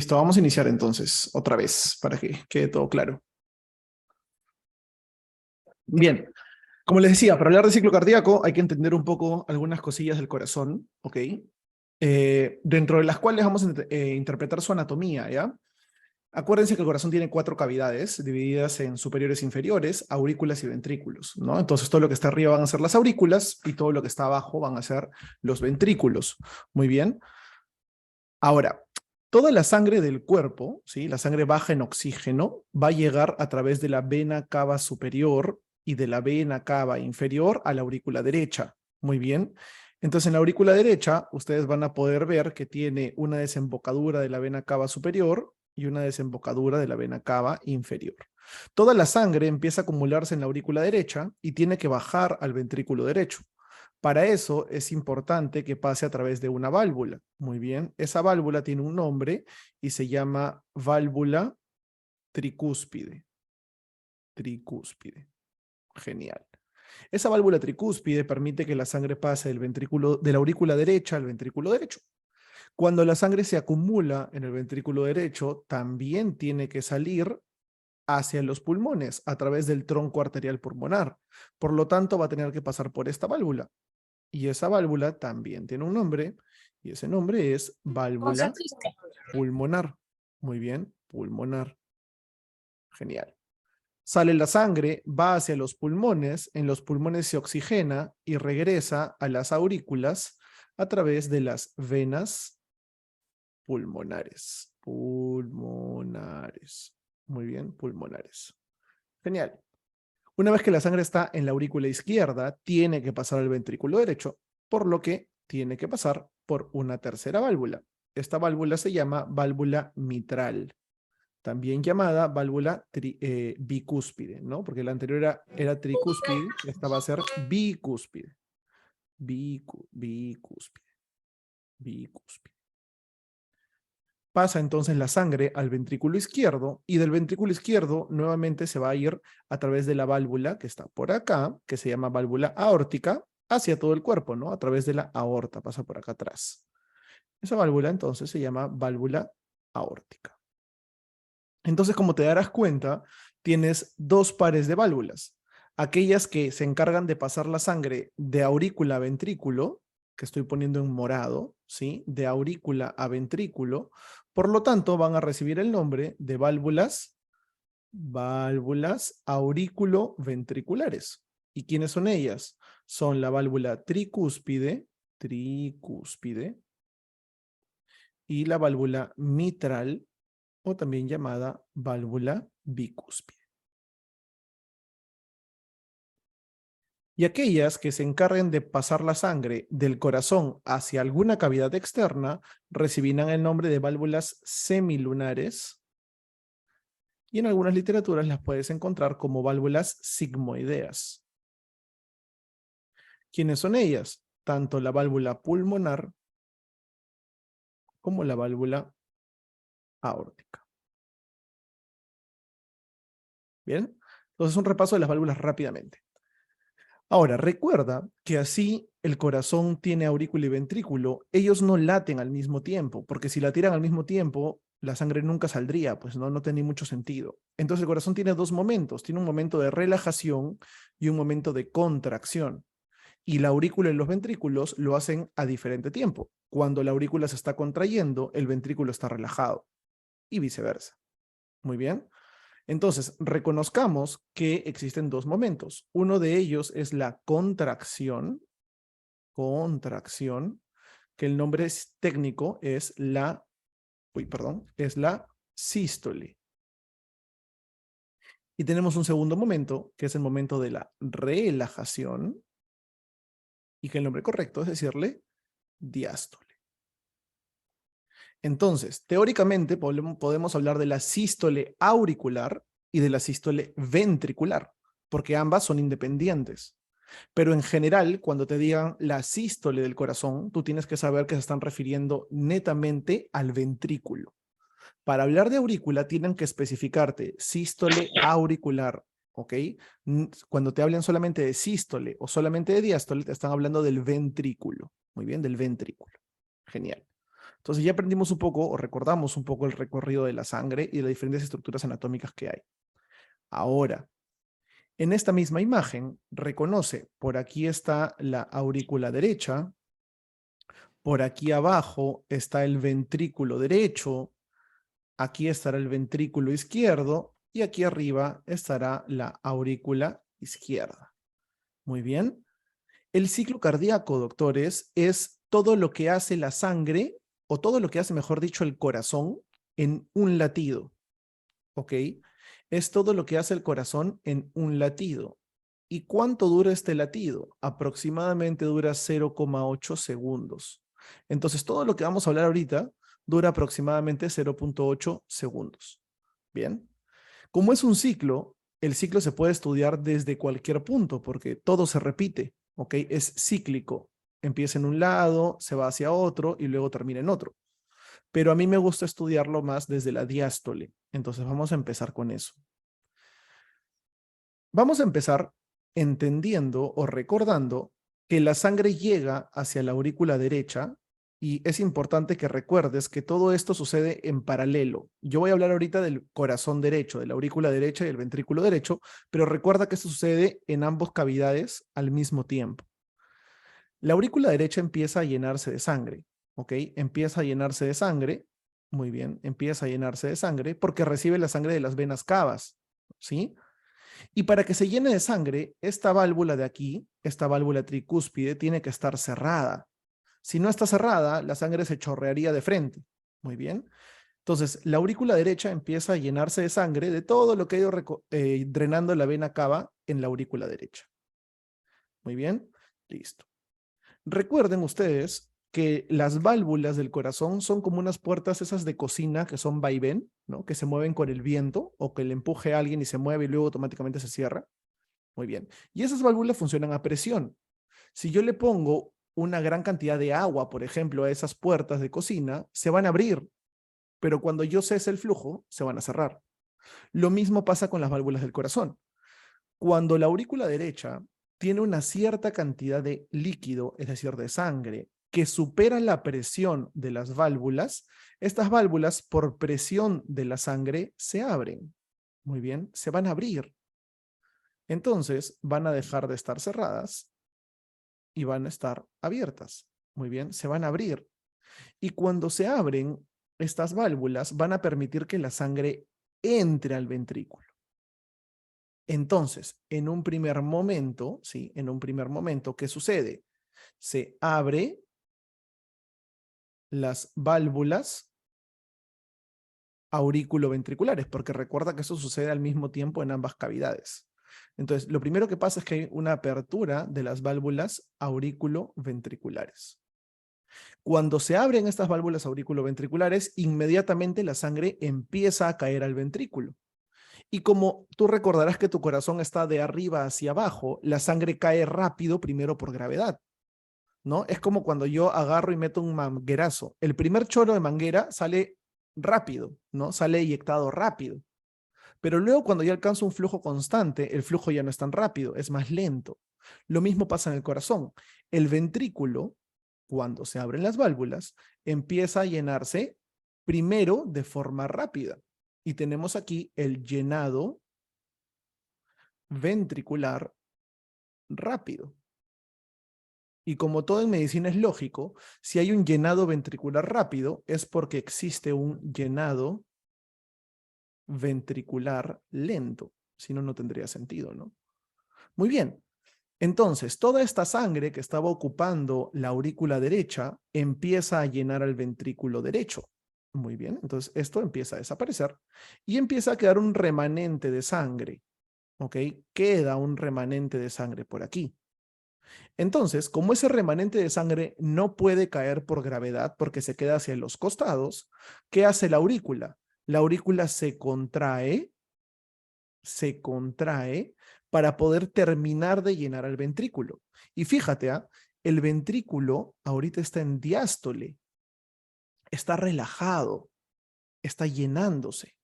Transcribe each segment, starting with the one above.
Listo, vamos a iniciar entonces otra vez para que quede todo claro. Bien, como les decía, para hablar de ciclo cardíaco hay que entender un poco algunas cosillas del corazón, ¿ok? Dentro de las cuales vamos a interpretar su anatomía, ¿ya? Acuérdense que el corazón tiene 4 cavidades divididas en superiores e inferiores, aurículas y ventrículos, ¿no? Entonces todo lo que está arriba van a ser las aurículas y todo lo que está abajo van a ser los ventrículos. Muy bien. Ahora, toda la sangre del cuerpo, ¿sí? La sangre baja en oxígeno, va a llegar a través de la vena cava superior y de la vena cava inferior a la aurícula derecha. Muy bien. Entonces, en la aurícula derecha, ustedes van a poder ver que tiene una desembocadura de la vena cava superior y una desembocadura de la vena cava inferior. Toda la sangre empieza a acumularse en la aurícula derecha y tiene que bajar al ventrículo derecho. Para eso es importante que pase a través de una válvula. Muy bien, esa válvula tiene un nombre y se llama válvula tricúspide. Tricúspide. Genial. Esa válvula tricúspide permite que la sangre pase del ventrículo, de la aurícula derecha al ventrículo derecho. Cuando la sangre se acumula en el ventrículo derecho, también tiene que salir hacia los pulmones a través del tronco arterial pulmonar. Por lo tanto, va a tener que pasar por esta válvula. Y esa válvula también tiene un nombre, y ese nombre es válvula pulmonar. Muy bien, pulmonar. Genial. Sale la sangre, va hacia los pulmones, en los pulmones se oxigena y regresa a las aurículas a través de las venas pulmonares. Pulmonares. Muy bien, pulmonares. Genial. Una vez que la sangre está en la aurícula izquierda, tiene que pasar al ventrículo derecho, por lo que tiene que pasar por una tercera válvula. Esta válvula se llama válvula mitral, también llamada válvula bicúspide, ¿no? Porque la anterior era tricúspide, esta va a ser bicúspide. Bicúspide. Bicúspide. Pasa entonces la sangre al ventrículo izquierdo y del ventrículo izquierdo nuevamente se va a ir a través de la válvula que está por acá, que se llama válvula aórtica, hacia todo el cuerpo, ¿no? A través de la aorta, pasa por acá atrás. Esa válvula entonces se llama válvula aórtica. Entonces, como te darás cuenta, tienes 2 pares de válvulas. Aquellas que se encargan de pasar la sangre de aurícula a ventrículo, que estoy poniendo en morado, ¿sí? De aurícula a ventrículo. Por lo tanto, van a recibir el nombre de válvulas aurículo-ventriculares. ¿Y quiénes son ellas? Son la válvula tricúspide, y la válvula mitral, o también llamada válvula bicúspide. Y aquellas que se encarguen de pasar la sangre del corazón hacia alguna cavidad externa recibirán el nombre de válvulas semilunares, y en algunas literaturas las puedes encontrar como válvulas sigmoideas. ¿Quiénes son ellas? Tanto la válvula pulmonar como la válvula aórtica. ¿Bien? Entonces un repaso de las válvulas rápidamente. Ahora, recuerda que así el corazón tiene aurícula y ventrículo, ellos no laten al mismo tiempo, porque si latieran al mismo tiempo, la sangre nunca saldría, pues no tiene mucho sentido. Entonces el corazón tiene 2 momentos, tiene un momento de relajación y un momento de contracción. Y la aurícula y los ventrículos lo hacen a diferente tiempo. Cuando la aurícula se está contrayendo, el ventrículo está relajado y viceversa. Muy bien. Entonces, reconozcamos que existen 2 momentos. Uno de ellos es la contracción, que el nombre técnico es es la sístole. Y tenemos un segundo momento, que es el momento de la relajación, y que el nombre correcto es decirle diástole. Entonces, teóricamente podemos hablar de la sístole auricular y de la sístole ventricular, porque ambas son independientes. Pero en general, cuando te digan la sístole del corazón, tú tienes que saber que se están refiriendo netamente al ventrículo. Para hablar de aurícula, tienen que especificarte sístole auricular, ¿ok? Cuando te hablen solamente de sístole o solamente de diástole, te están hablando del ventrículo. Muy bien, del ventrículo. Genial. Entonces ya aprendimos un poco o recordamos un poco el recorrido de la sangre y de las diferentes estructuras anatómicas que hay. Ahora, en esta misma imagen, reconoce, por aquí está la aurícula derecha, por aquí abajo está el ventrículo derecho, aquí estará el ventrículo izquierdo y aquí arriba estará la aurícula izquierda. Muy bien. El ciclo cardíaco, doctores, es todo lo que hace la sangre, o todo lo que hace, mejor dicho, el corazón en un latido. ¿Ok? Es todo lo que hace el corazón en un latido. ¿Y cuánto dura este latido? Aproximadamente dura 0,8 segundos. Entonces, todo lo que vamos a hablar ahorita dura aproximadamente 0,8 segundos. Bien. Como es un ciclo, el ciclo se puede estudiar desde cualquier punto porque todo se repite, ¿ok? Es cíclico. Empieza en un lado, se va hacia otro y luego termina en otro. Pero a mí me gusta estudiarlo más desde la diástole. Entonces vamos a empezar con eso. Vamos a empezar entendiendo o recordando que la sangre llega hacia la aurícula derecha y es importante que recuerdes que todo esto sucede en paralelo. Yo voy a hablar ahorita del corazón derecho, de la aurícula derecha y el ventrículo derecho, pero recuerda que esto sucede en ambas cavidades al mismo tiempo. La aurícula derecha empieza a llenarse de sangre, ¿ok? Empieza a llenarse de sangre, muy bien, empieza a llenarse de sangre porque recibe la sangre de las venas cavas, ¿sí? Y para que se llene de sangre, esta válvula de aquí, esta válvula tricúspide, tiene que estar cerrada. Si no está cerrada, la sangre se chorrearía de frente. Muy bien. Entonces, la aurícula derecha empieza a llenarse de sangre de todo lo que ha ido drenando la vena cava en la aurícula derecha. Muy bien. Listo. Recuerden ustedes que las válvulas del corazón son como unas puertas esas de cocina que son vaivén, ¿no? Que se mueven con el viento o que le empuje a alguien y se mueve y luego automáticamente se cierra. Muy bien. Y esas válvulas funcionan a presión. Si yo le pongo una gran cantidad de agua, por ejemplo, a esas puertas de cocina, se van a abrir, pero cuando yo cese el flujo, se van a cerrar. Lo mismo pasa con las válvulas del corazón. Cuando la aurícula derecha tiene una cierta cantidad de líquido, es decir, de sangre, que supera la presión de las válvulas, estas válvulas, por presión de la sangre, se abren. Muy bien, se van a abrir. Entonces, van a dejar de estar cerradas y van a estar abiertas. Muy bien, se van a abrir. Y cuando se abren, estas válvulas van a permitir que la sangre entre al ventrículo. Entonces, en un primer momento, ¿sí? En un primer momento, ¿qué sucede? Se abre las válvulas aurículo-ventriculares, porque recuerda que eso sucede al mismo tiempo en ambas cavidades. Entonces, lo primero que pasa es que hay una apertura de las válvulas aurículo-ventriculares. Cuando se abren estas válvulas auriculoventriculares, inmediatamente la sangre empieza a caer al ventrículo. Y como tú recordarás que tu corazón está de arriba hacia abajo, la sangre cae rápido primero por gravedad, ¿no? Es como cuando yo agarro y meto un manguerazo. El primer chorro de manguera sale rápido, ¿no? Sale eyectado rápido. Pero luego cuando ya alcanzo un flujo constante, el flujo ya no es tan rápido, es más lento. Lo mismo pasa en el corazón. El ventrículo, cuando se abren las válvulas, empieza a llenarse primero de forma rápida. Y tenemos aquí el llenado ventricular rápido. Y como todo en medicina es lógico, si hay un llenado ventricular rápido, es porque existe un llenado ventricular lento. Si no, no tendría sentido, ¿no? Muy bien. Entonces, toda esta sangre que estaba ocupando la aurícula derecha empieza a llenar al ventrículo derecho. Muy bien, entonces esto empieza a desaparecer y empieza a quedar un remanente de sangre. ¿Ok? Queda un remanente de sangre por aquí. Entonces, como ese remanente de sangre no puede caer por gravedad porque se queda hacia los costados, ¿qué hace la aurícula? La aurícula se contrae para poder terminar de llenar al ventrículo. Y fíjate, el ventrículo ahorita está en diástole, está relajado, está llenándose,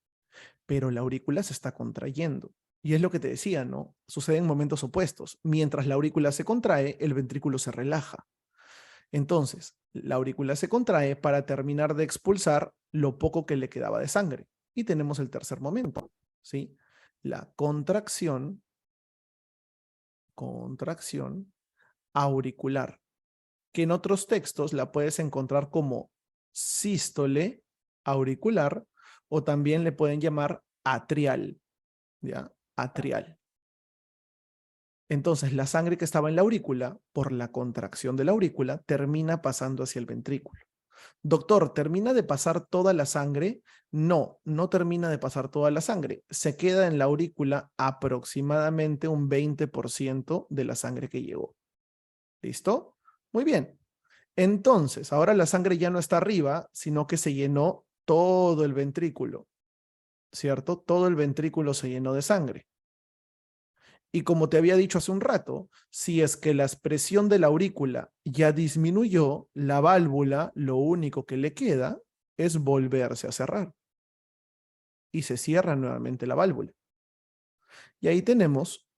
pero la aurícula se está contrayendo. Y es lo que te decía, ¿no? Sucede en momentos opuestos. Mientras la aurícula se contrae, el ventrículo se relaja. Entonces, la aurícula se contrae para terminar de expulsar lo poco que le quedaba de sangre. Y tenemos el tercer momento, ¿sí? La contracción auricular, que en otros textos la puedes encontrar como sístole auricular o también le pueden llamar atrial, ¿ya? Atrial. Entonces, la sangre que estaba en la aurícula, por la contracción de la aurícula, termina pasando hacia el ventrículo. Doctor, ¿termina de pasar toda la sangre? No, no termina de pasar toda la sangre. Se queda en la aurícula aproximadamente un 20% de la sangre que llegó. ¿Listo? Muy bien. Entonces, ahora la sangre ya no está arriba, sino que se llenó todo el ventrículo, ¿cierto? Todo el ventrículo se llenó de sangre. Y como te había dicho hace un rato, si es que la expresión de la aurícula ya disminuyó, la válvula lo único que le queda es volverse a cerrar. Y se cierra nuevamente la válvula. Y ahí tenemos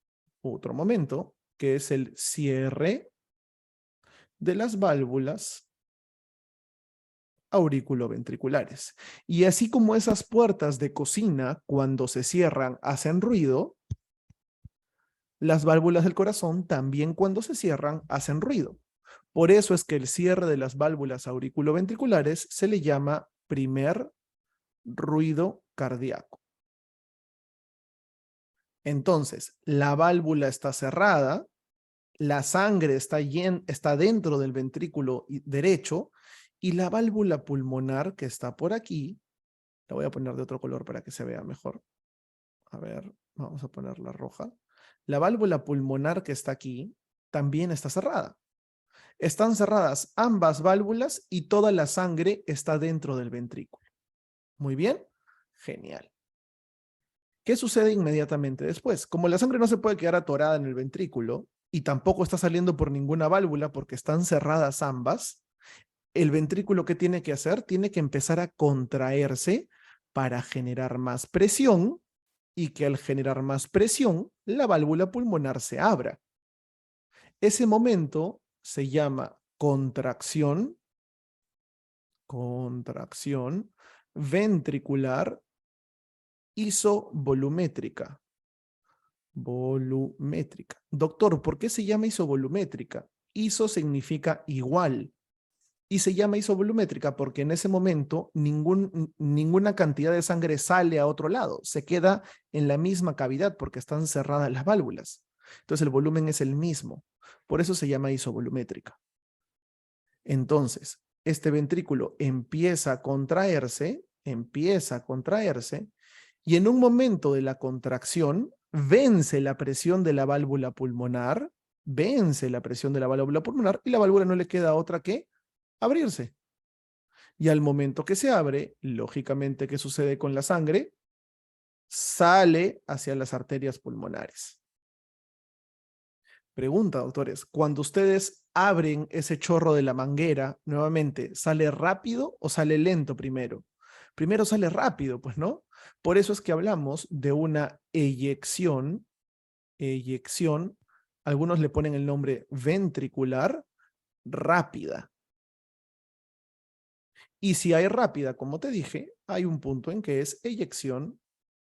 otro momento, que es el cierre de las válvulas auriculoventriculares. Y así como esas puertas de cocina, cuando se cierran, hacen ruido, las válvulas del corazón también cuando se cierran hacen ruido. Por eso es que el cierre de las válvulas auriculoventriculares se le llama primer ruido cardíaco. Entonces, la válvula está cerrada, la sangre está dentro del ventrículo derecho y la válvula pulmonar que está por aquí, la voy a poner de otro color para que se vea mejor. A ver, vamos a ponerla roja. La válvula pulmonar que está aquí también está cerrada. Están cerradas ambas válvulas y toda la sangre está dentro del ventrículo. Muy bien, genial. ¿Qué sucede inmediatamente después? Como la sangre no se puede quedar atorada en el ventrículo y tampoco está saliendo por ninguna válvula porque están cerradas ambas, el ventrículo, ¿qué tiene que hacer? Tiene que empezar a contraerse para generar más presión y que al generar más presión, la válvula pulmonar se abra. Ese momento se llama contracción ventricular isovolumétrica. Volumétrica. Doctor, ¿por qué se llama isovolumétrica? Iso significa igual. Y se llama isovolumétrica porque en ese momento ninguna cantidad de sangre sale a otro lado. Se queda en la misma cavidad porque están cerradas las válvulas. Entonces el volumen es el mismo. Por eso se llama isovolumétrica. Entonces, este ventrículo empieza a contraerse, y en un momento de la contracción vence la presión de la válvula pulmonar, y la válvula no le queda otra que abrirse. Y al momento que se abre, lógicamente, ¿qué sucede con la sangre? Sale hacia las arterias pulmonares. Pregunta, doctores, cuando ustedes abren ese chorro de la manguera, nuevamente, ¿sale rápido o sale lento primero? Primero sale rápido, pues, ¿no? Por eso es que hablamos de una eyección, algunos le ponen el nombre ventricular rápida. Y si hay rápida, como te dije, hay un punto en que es eyección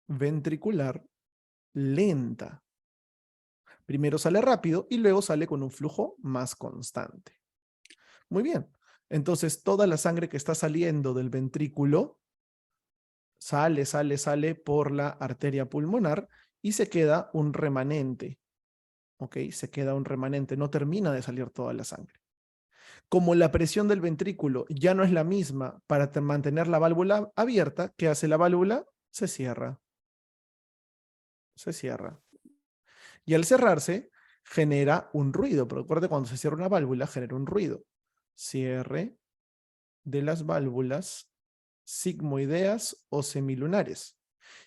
ventricular lenta. Primero sale rápido y luego sale con un flujo más constante. Muy bien. Entonces, toda la sangre que está saliendo del ventrículo sale por la arteria pulmonar y se queda un remanente. ¿Ok? Se queda un remanente. No termina de salir toda la sangre. Como la presión del ventrículo ya no es la misma para mantener la válvula abierta, ¿qué hace la válvula? Se cierra. Se cierra. Y al cerrarse, genera un ruido. Pero recuerde, cuando se cierra una válvula, genera un ruido. Cierre de las válvulas sigmoideas o semilunares.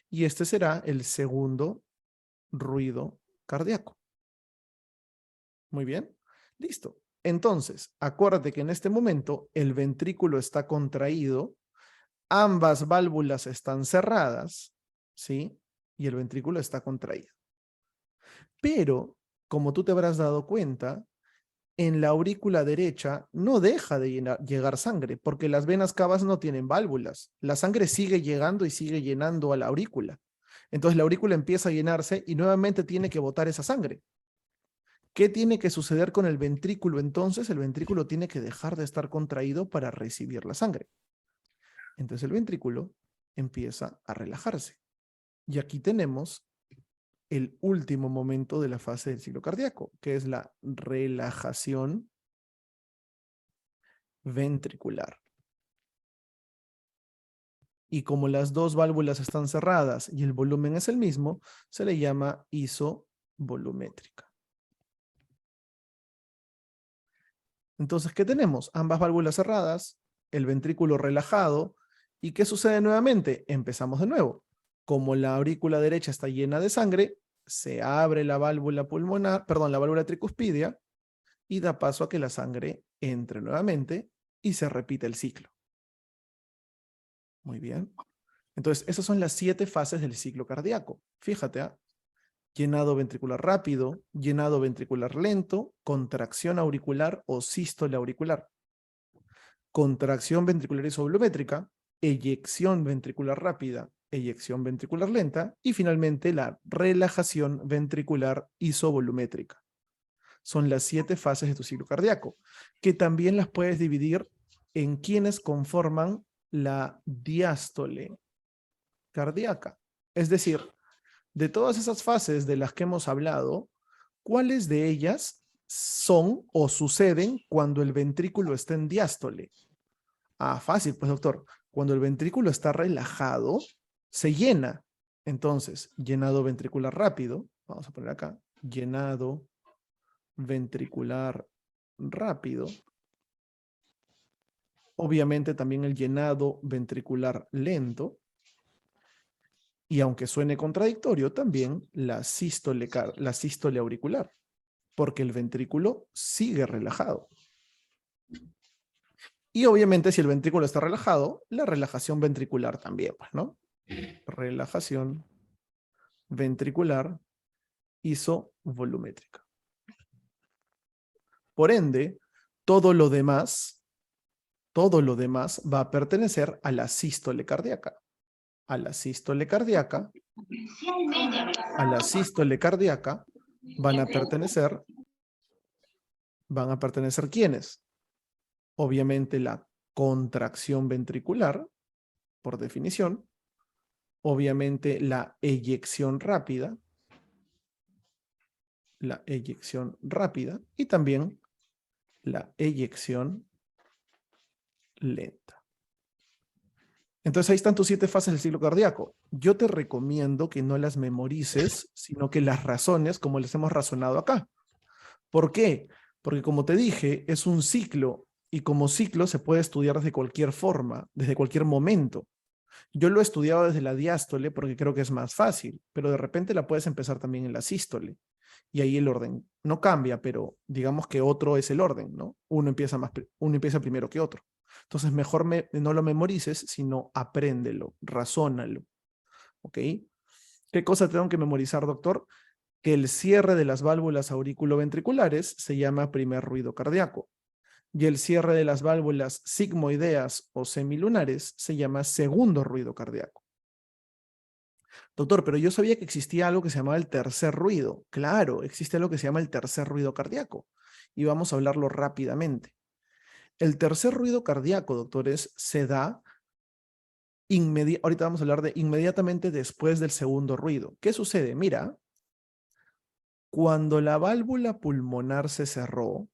Y este será el segundo ruido cardíaco. Muy bien. Listo. Entonces, acuérdate que en este momento el ventrículo está contraído, ambas válvulas están cerradas, ¿sí? Y el ventrículo está contraído. Pero, como tú te habrás dado cuenta, en la aurícula derecha no deja de llegar sangre, porque las venas cavas no tienen válvulas. La sangre sigue llegando y sigue llenando a la aurícula. Entonces la aurícula empieza a llenarse y nuevamente tiene que botar esa sangre. ¿Qué tiene que suceder con el ventrículo entonces? El ventrículo tiene que dejar de estar contraído para recibir la sangre. Entonces el ventrículo empieza a relajarse. Y aquí tenemos el último momento de la fase del ciclo cardíaco, que es la relajación ventricular. Y como las dos válvulas están cerradas y el volumen es el mismo, se le llama isovolumétrica. Entonces, ¿qué tenemos? Ambas válvulas cerradas, el ventrículo relajado. ¿Y qué sucede nuevamente? Empezamos de nuevo. Como la aurícula derecha está llena de sangre, se abre la válvula pulmonar, perdón, la válvula tricuspidia y da paso a que la sangre entre nuevamente y se repite el ciclo. Muy bien. Entonces, esas son las 7 fases del ciclo cardíaco. Fíjate, ¿eh? Llenado ventricular rápido, llenado ventricular lento, contracción auricular o sístole auricular, contracción ventricular isovolumétrica, eyección ventricular rápida, eyección ventricular lenta y finalmente la relajación ventricular isovolumétrica. Son las 7 fases de tu ciclo cardíaco, que también las puedes dividir en quienes conforman la diástole cardíaca. Es decir, de todas esas fases de las que hemos hablado, ¿cuáles de ellas son o suceden cuando el ventrículo está en diástole? Ah, fácil, pues doctor. Cuando el ventrículo está relajado, se llena. Entonces, llenado ventricular rápido, vamos a poner acá, llenado ventricular rápido. Obviamente también el llenado ventricular lento. Y aunque suene contradictorio, también la sístole auricular, porque el ventrículo sigue relajado. Y obviamente si el ventrículo está relajado, la relajación ventricular también, pues, ¿no? Relajación ventricular isovolumétrica. Por ende, todo lo demás va a pertenecer a la sístole cardíaca. A la sístole cardíaca van a pertenecer ¿quiénes? Obviamente la contracción ventricular, por definición, obviamente la eyección rápida y también la eyección lenta. Entonces ahí están tus 7 fases del ciclo cardíaco. Yo te recomiendo que no las memorices, sino que las razones como les hemos razonado acá. ¿Por qué? Porque como te dije, es un ciclo y como ciclo se puede estudiar desde cualquier forma, desde cualquier momento. Yo lo he estudiado desde la diástole porque creo que es más fácil, pero de repente la puedes empezar también en la sístole. Y ahí el orden no cambia, pero digamos que otro es el orden, ¿no? Uno empieza primero que otro. Entonces mejor no lo memorices, sino apréndelo, razónalo. ¿Ok? ¿Qué cosa tengo que memorizar, doctor? Que el cierre de las válvulas auriculoventriculares se llama primer ruido cardíaco y el cierre de las válvulas sigmoideas o semilunares se llama segundo ruido cardíaco. Doctor, pero yo sabía que existía algo que se llamaba el tercer ruido. Claro, existe algo que se llama el tercer ruido cardíaco y vamos a hablarlo rápidamente. El tercer ruido cardíaco, doctores, se da ahorita vamos a hablar de inmediatamente después del segundo ruido. ¿Qué sucede? Mira, cuando la válvula pulmonar se cerró,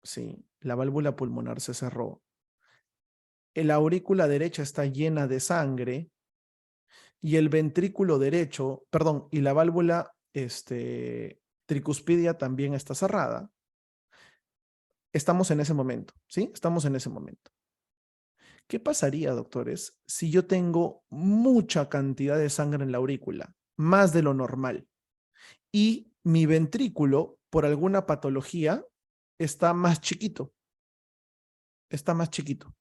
sí, la válvula pulmonar se cerró, la aurícula derecha está llena de sangre y el ventrículo derecho, perdón, y la válvula tricuspidia también está cerrada. Estamos en ese momento, ¿sí? Estamos en ese momento. ¿Qué pasaría, doctores, si yo tengo mucha cantidad de sangre en la aurícula, más de lo normal, y mi ventrículo, por alguna patología, está más chiquito? Está más chiquito.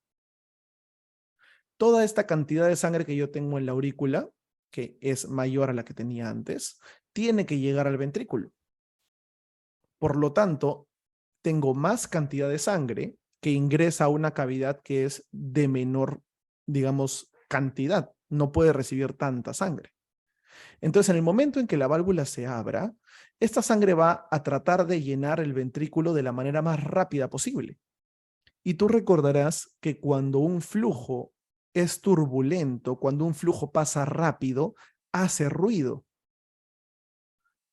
Toda esta cantidad de sangre que yo tengo en la aurícula, que es mayor a la que tenía antes, tiene que llegar al ventrículo. Por lo tanto, tengo más cantidad de sangre que ingresa a una cavidad que es de menor, digamos, cantidad. No puede recibir tanta sangre. Entonces, en el momento en que la válvula se abra, esta sangre va a tratar de llenar el ventrículo de la manera más rápida posible. Y tú recordarás que cuando un flujo es turbulento, cuando un flujo pasa rápido, hace ruido.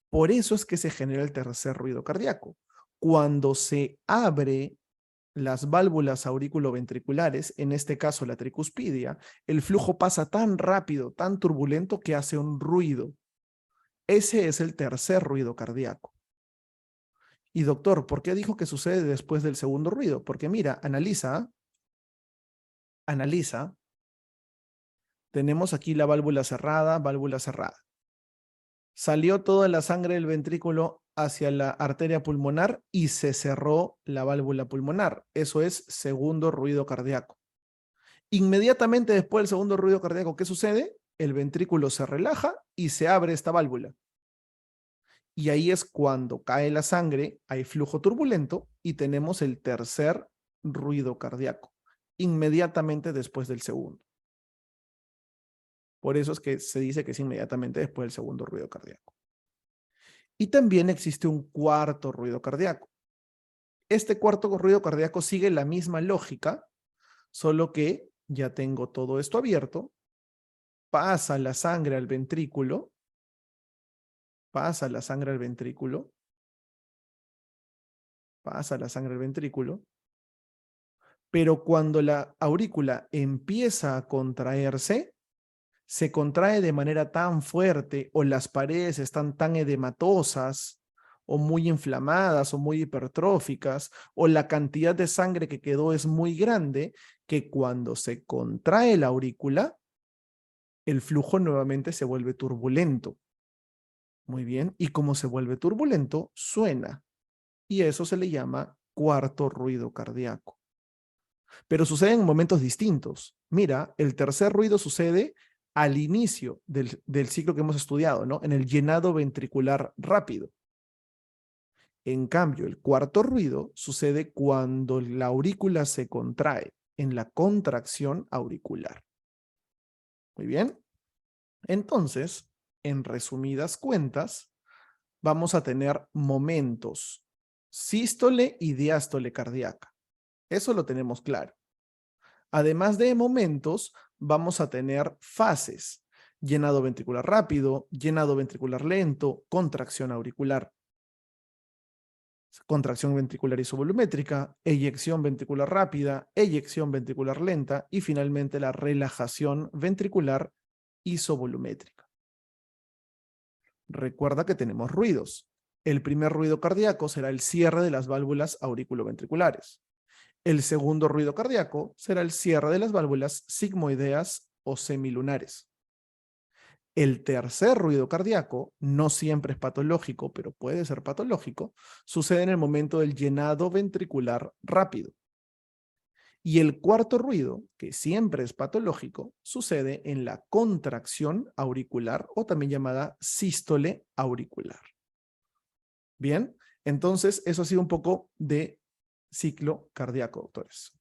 Por eso es que se genera el tercer ruido cardíaco. Cuando se abre las válvulas auriculoventriculares, en este caso la tricuspidia, el flujo pasa tan rápido, tan turbulento que hace un ruido. Ese es el tercer ruido cardíaco. Y doctor, ¿por qué dijo que sucede después del segundo ruido? Porque mira, analiza, tenemos aquí la válvula cerrada, Salió toda la sangre del ventrículo hacia la arteria pulmonar y se cerró la válvula pulmonar. Eso es segundo ruido cardíaco. Inmediatamente después del segundo ruido cardíaco, ¿qué sucede? El ventrículo se relaja y se abre esta válvula. Y ahí es cuando cae la sangre, hay flujo turbulento y tenemos el tercer ruido cardíaco, inmediatamente después del segundo. Por eso es que se dice que es inmediatamente después del segundo ruido cardíaco. Y también existe un cuarto ruido cardíaco. Este cuarto ruido cardíaco sigue la misma lógica, solo que ya tengo todo esto abierto, pasa la sangre al ventrículo, pasa la sangre al ventrículo, pasa la sangre al ventrículo, pero cuando la aurícula empieza a contraerse, se contrae de manera tan fuerte o las paredes están tan edematosas o muy inflamadas o muy hipertróficas o la cantidad de sangre que quedó es muy grande que cuando se contrae la aurícula, el flujo nuevamente se vuelve turbulento. Muy bien, y como se vuelve turbulento, suena. Y eso se le llama cuarto ruido cardíaco. Pero sucede en momentos distintos. Mira, el tercer ruido sucede al inicio del ciclo que hemos estudiado, ¿no? En el llenado ventricular rápido. En cambio, el cuarto ruido sucede cuando la aurícula se contrae, en la contracción auricular. Muy bien. Entonces, en resumidas cuentas, vamos a tener momentos sístole y diástole cardíaca. Eso lo tenemos claro. Además de momentos, vamos a tener fases. Llenado ventricular rápido, llenado ventricular lento, contracción auricular. Contracción ventricular isovolumétrica, eyección ventricular rápida, eyección ventricular lenta y finalmente la relajación ventricular isovolumétrica. Recuerda que tenemos ruidos. El primer ruido cardíaco será el cierre de las válvulas auriculoventriculares. El segundo ruido cardíaco será el cierre de las válvulas sigmoideas o semilunares. El tercer ruido cardíaco, no siempre es patológico, pero puede ser patológico, sucede en el momento del llenado ventricular rápido. Y el cuarto ruido, que siempre es patológico, sucede en la contracción auricular o también llamada sístole auricular. Bien, entonces eso ha sido un poco de ciclo cardíaco, doctores.